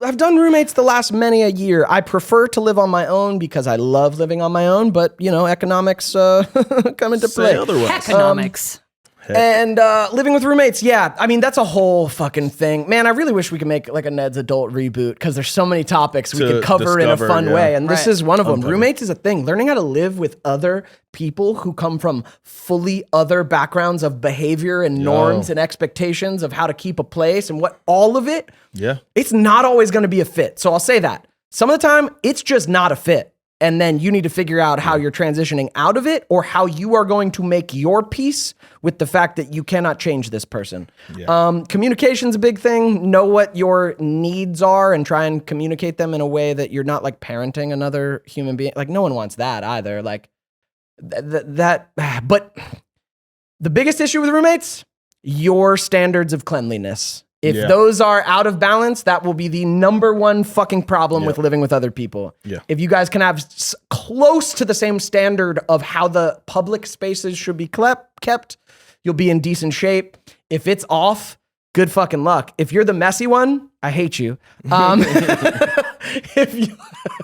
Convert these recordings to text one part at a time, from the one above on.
I've done roommates the last many a year. I prefer to live on my own because I love living on my own, but economics come into play. Economics. And living with roommates, yeah. I mean, that's a whole fucking thing. Man, I really wish we could make like a Ned's Adult reboot because there's so many topics we could cover in a fun way. And this is one of them. Roommates is a thing. Learning how to live with other people who come from fully other backgrounds of behavior and norms and expectations of how to keep a place and what all of it. Yeah. It's not always going to be a fit. So I'll say that. Some of the time, it's just not a fit. And then you need to figure out how you're transitioning out of it or how you are going to make your peace with the fact that you cannot change this person. Yeah. Communication's a big thing. Know what your needs are and try and communicate them in a way that you're not like parenting another human being. Like no one wants that either. Like but the biggest issue with roommates, your standards of cleanliness. If those are out of balance, that will be the number one fucking problem with living with other people. Yeah. If you guys can have close to the same standard of how the public spaces should be kept, you'll be in decent shape. If it's off, good fucking luck. If you're the messy one, I hate you. If you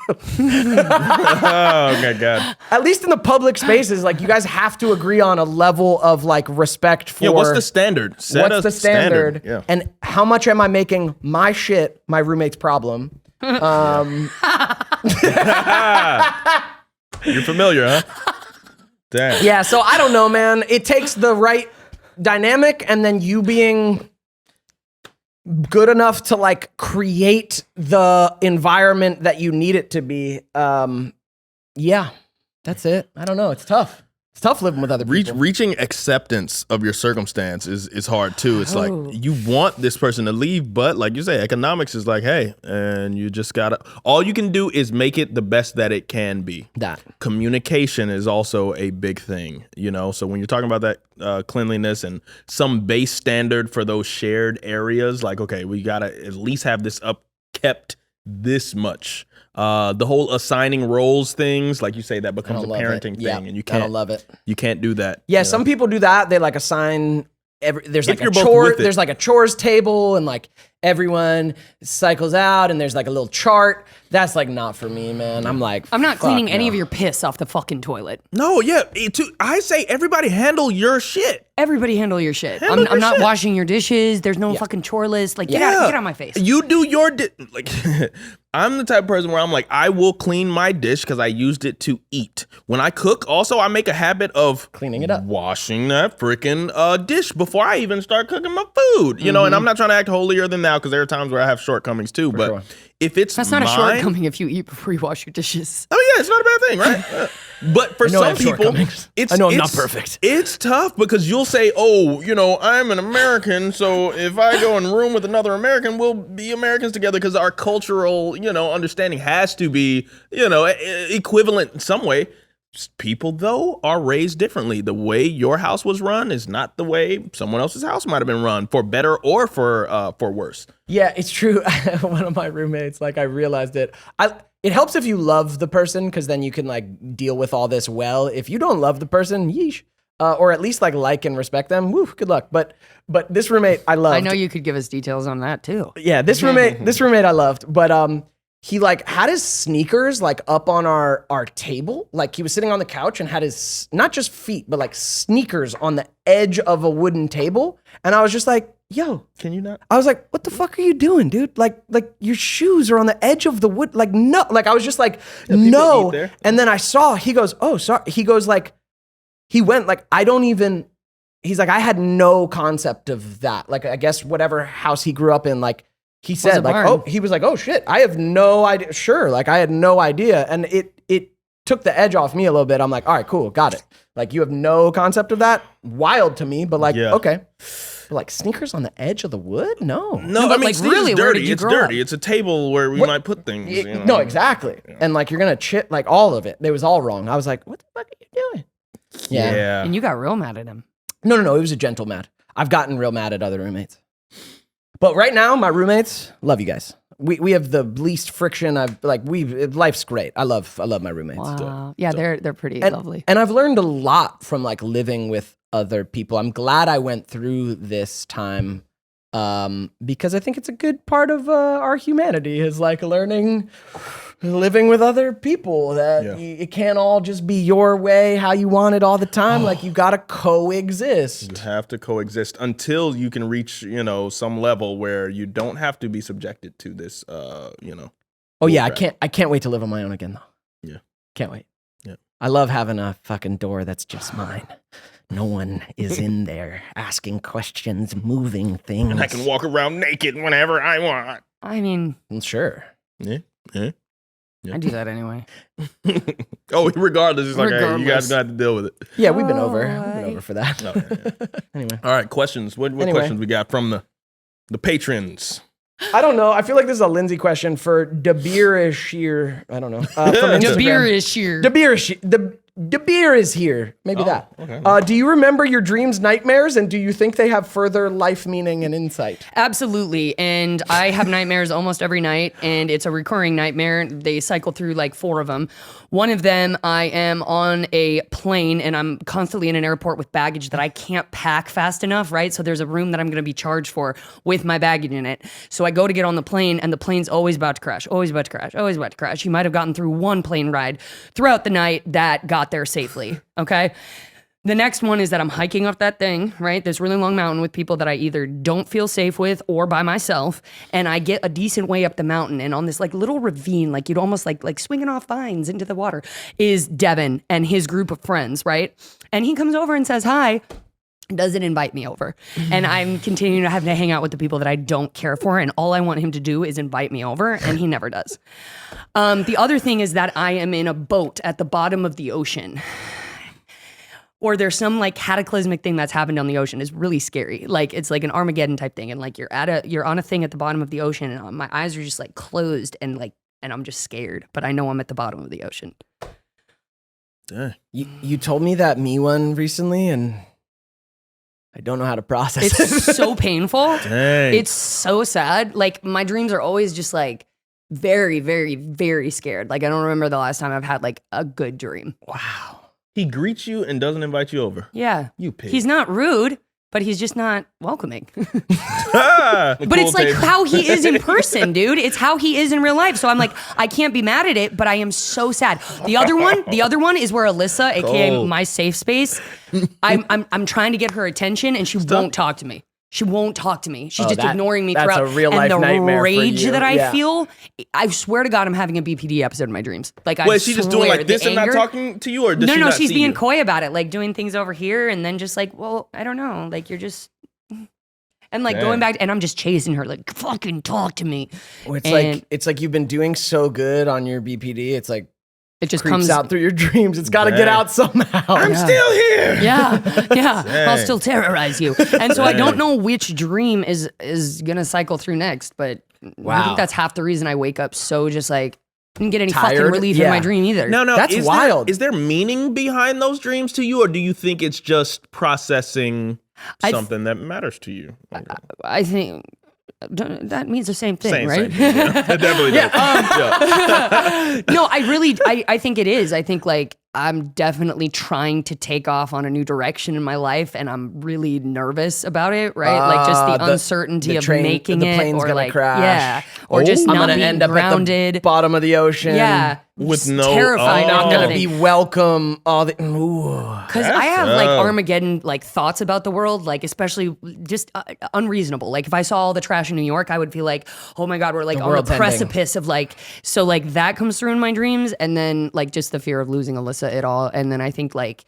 oh my God. At least in the public spaces, like you guys have to agree on a level of like respect for. Yeah, what's the standard? What's the standard? Yeah. And how much am I making my shit my roommate's problem? You're familiar, huh? Damn. Yeah, so I don't know, man. It takes the right dynamic and then you being good enough to like create the environment that you need it to be. Yeah, that's it. I don't know. It's tough. It's tough living with other people. Reaching acceptance of your circumstance is hard too. It's like you want this person to leave, but like you say, economics is like, hey, and you just gotta, all you can do is make it the best that it can be. That. Communication is also a big thing, so when you're talking about that cleanliness and some base standard for those shared areas, like, okay, we gotta at least have this kept this much. The whole assigning roles things, like you say, that becomes a parenting thing, and you can't. I don't love it. You can't do that. Yeah, some people do that. They like assign. There's like a chore. There's like a chores table, and like everyone cycles out, and there's like a little chart. That's like not for me, man. I'm not cleaning any of your piss off the fucking toilet. No, yeah. I say everybody handle your shit. Everybody handle your shit. I'm not washing your dishes. There's no fucking chore list. Like, get out of my face. You do your like. I'm the type of person where I'm like, I will clean my dish because I used it to eat. When I cook, also, I make a habit of cleaning it up, washing that freaking dish before I even start cooking my food. And I'm not trying to act holier than thou because there are times where I have shortcomings too. But if it's that's not a shortcoming if you eat before you wash your dishes. Oh yeah, it's not a bad thing, right? But for some people, I know I'm not perfect. It's tough because you'll say, oh, I'm an American, so if I go in a room with another American, we'll be Americans together because our cultural, understanding has to be, equivalent in some way. People, though, are raised differently. The way your house was run is not the way someone else's house might have been run, for better or for worse. Yeah, it's true. One of my roommates, like I realized it. It helps if you love the person because then you can like deal with all this well. If you don't love the person, yeesh. Or at least like and respect them. Woo, good luck. But this roommate I loved. I know you could give us details on that too. Yeah, this roommate I loved. But he like had his sneakers like up on our table. Like he was sitting on the couch and had his not just feet, but like sneakers on the edge of a wooden table. And I was just like, yo, can you not? I was like, what the fuck are you doing, dude? Like your shoes are on the edge of the wood. Like, no. Like I was just like, no. And then I saw, he goes, oh, sorry. He goes like, he went like, he's like, I had no concept of that. Like, I guess whatever house he grew up in, like he said like, he was like, oh shit, I have no idea. Sure. Like I had no idea. And it took the edge off me a little bit. I'm like, all right, cool. Got it. Like you have no concept of that. Wild to me, but like, okay. But like sneakers on the edge of the wood? No. No, I mean, like, really, dirty. It's dirty. It's a table where we might put things. No, exactly. Yeah. And like, you're going to chip like all of it. It was all wrong. I was like, what the fuck are you doing? Yeah. And you got real mad at him. No. It was a gentle mad. I've gotten real mad at other roommates. But right now, my roommates, love you guys. We have the least friction. Life's great. I love my roommates. Wow. Yeah, they're pretty lovely. And I've learned a lot from like living with other people. I'm glad I went through this time because I think it's a good part of our humanity is like living with other people, that it can't all just be your way, how you want it all the time. Like you got to coexist. You have to coexist until you can reach, some level where you don't have to be subjected to this, Oh yeah, I can't wait to live on my own again though. Yeah. Can't wait. Yeah. I love having a fucking door that's just mine. No one is in there asking questions, moving things. And I can walk around naked whenever I want. I mean, Sure. Yeah. I do that anyway. Regardless, it's like, hey, you guys got to deal with it. Yeah, we've been over for that. Yeah. Anyway. All right, questions. What questions we got from the patrons? I don't know. I feel like this is a Lindsey question for Dabirishir. I don't know. From Instagram. The beer is here. Maybe that. Okay. Do you remember your dreams, nightmares, and do you think they have further life meaning and insight? Absolutely. And I have nightmares almost every night, and it's a recurring nightmare. They cycle through like 4 of them. One of them, I am on a plane, and I'm constantly in an airport with baggage that I can't pack fast enough, right? So there's a room that I'm going to be charged for with my baggage in it. So I go to get on the plane, and the plane's always about to crash, always about to crash, always about to crash. You might have gotten through one plane ride throughout the night that got there safely, okay? The next one is that I'm hiking up that thing, right? This really long mountain with people that I either don't feel safe with or by myself, and I get a decent way up the mountain, and on this like little ravine, like you'd almost like swinging off vines into the water, is Devon and his group of friends, right? And he comes over and says hi, doesn't invite me over. And I'm continuing to have to hang out with the people that I don't care for, and all I want him to do is invite me over, and he never does. The other thing is that I am in a boat at the bottom of the ocean. Or there's some like cataclysmic thing that's happened on the ocean. It's really scary. Like it's like an Armageddon type thing, and like you're on a thing at the bottom of the ocean, and my eyes are just like closed, and I'm just scared, but I know I'm at the bottom of the ocean. You told me that me one recently, and I don't know how to process it. It's so painful. Dang. It's so sad. Like my dreams are always just like very, very, very scared. Like I don't remember the last time I've had like a good dream. Wow. He greets you and doesn't invite you over. Yeah. You pig. He's not rude, but he's just not welcoming. But cool it's like table. how he is in person, dude. It's how he is in real life. So I'm like, I can't be mad at it, but I am so sad. The other one is where Alyssa, aka my safe space, I'm trying to get her attention, and she won't talk to me. She won't talk to me. She's just ignoring me that's throughout. A real life nightmare and the rage for you. that I feel, I swear to God, I'm having a BPD episode in my dreams. Like, Wait, is she just doing like this and not talking to you, or does she not she's see being you? coy about it, like doing things over here, and then just like, well, I don't know, like you're just, and like going back, and I'm just chasing her, like fucking talk to me. Well, it's like you've been doing so good on your BPD. It's like it just creeps comes out through your dreams. It's got to get out somehow. I'm still here. Yeah. I'll still terrorize you. And so I don't know which dream is gonna cycle through next, but I think that's half the reason I wake up so just like I didn't get any fucking relief in my dream either. No, that's wild. Is there meaning behind those dreams to you, or do you think it's just processing something that matters to you? I think that means the same thing, right? Same thing, yeah. It definitely does. No, I think it is. I think like I'm definitely trying to take off on a new direction in my life, and I'm really nervous about it, right? Like just the uncertainty of making it, or like crash. Or just I'm not gonna being end up grounded. at the bottom of the ocean. Yeah, with just no terrified. I'm not about gonna it. be welcome. Because I have like Armageddon like thoughts about the world, like especially just unreasonable. Like if I saw all the trash in New York, I would feel like, oh my God, we're like on the precipice of like, so like that comes through in my dreams, and then like just the fear of losing Alyssa at all, and then I think like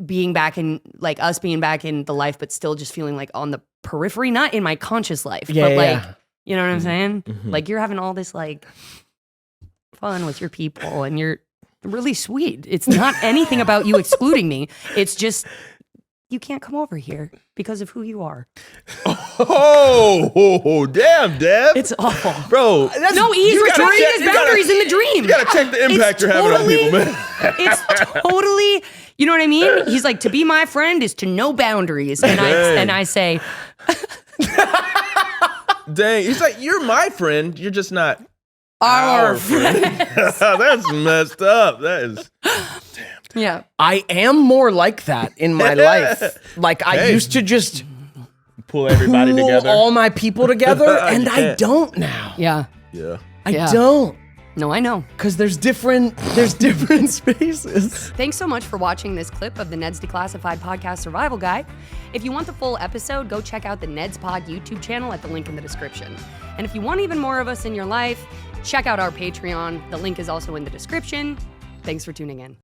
being back in like us being back in the life, but still just feeling like on the periphery, not in my conscious life, but like you know what I'm saying? Mm-hmm. Like you're having all this like fun with your people, and you're really sweet. It's not anything about you excluding me. It's just you can't come over here because of who you are. Oh, damn, Dev. It's awful. Bro. He's returning his boundaries in the dream. You gotta check the impact you're having on people, man. It's totally, you know what I mean? He's like, to be my friend is to know boundaries. And I say, dang. He's like, you're my friend. You're just not our friend. That's messed up. That is. Yeah. I am more like that in my life. Like I used to just pull everybody together. all my people together, and I can't. don't now. Yeah. Yeah. I don't. No, I know. Because there's different spaces. Thanks so much for watching this clip of the Ned's Declassified Podcast Survival Guide. If you want the full episode, go check out the Ned's Pod YouTube channel at the link in the description. And if you want even more of us in your life, check out our Patreon. The link is also in the description. Thanks for tuning in.